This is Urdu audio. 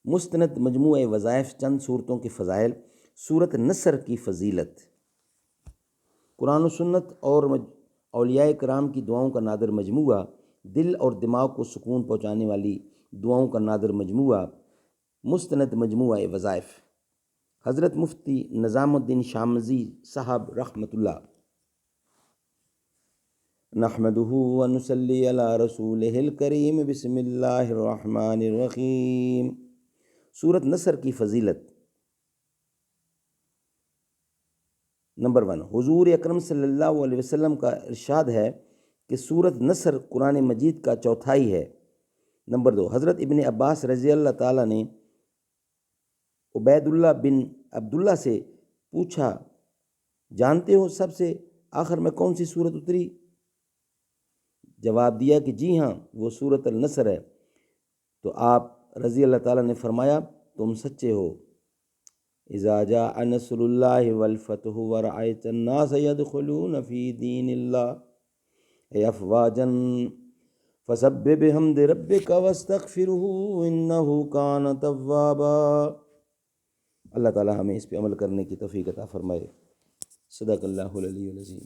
مستند مجموعہ وظائف، چند صورتوں کے فضائل، سورۃ نصر کی فضیلت، قرآن و سنت اور اولیاء کرام کی دعاؤں کا نادر مجموعہ، دل اور دماغ کو سکون پہنچانے والی دعاؤں کا نادر مجموعہ، مستند مجموعہ وظائف۔ حضرت مفتی نظام الدین شامزی صاحب رحمۃ اللہ۔ نحمدہ ونصلی علی رسولہ الکریم، بسم اللہ الرحمن الرحیم۔ سورۃ نصر کی فضیلت۔ نمبر 1، حضور اکرم صلی اللہ علیہ وسلم کا ارشاد ہے کہ سورۃ نصر قرآن مجید کا چوتھائی ہے۔ نمبر 2، حضرت ابن عباس رضی اللہ تعالیٰ نے عبید اللہ بن عبداللہ سے پوچھا، جانتے ہو سب سے آخر میں کون سی سورت اتری؟ جواب دیا کہ جی ہاں، وہ سورۃ النصر ہے۔ تو آپ رضی اللہ تعالیٰ نے فرمایا، تم سچے ہو۔ اذا جاء نصر اللہ والفتح ورأیت الناس يدخلون فی دین اللہ افواجا فسبح بحمد ربک واستغفرہ انہ کان توابا۔ اللہ تعالیٰ ہمیں اس پہ عمل کرنے کی توفیق عطا فرمائے۔ صدق اللہ العلی العظیم۔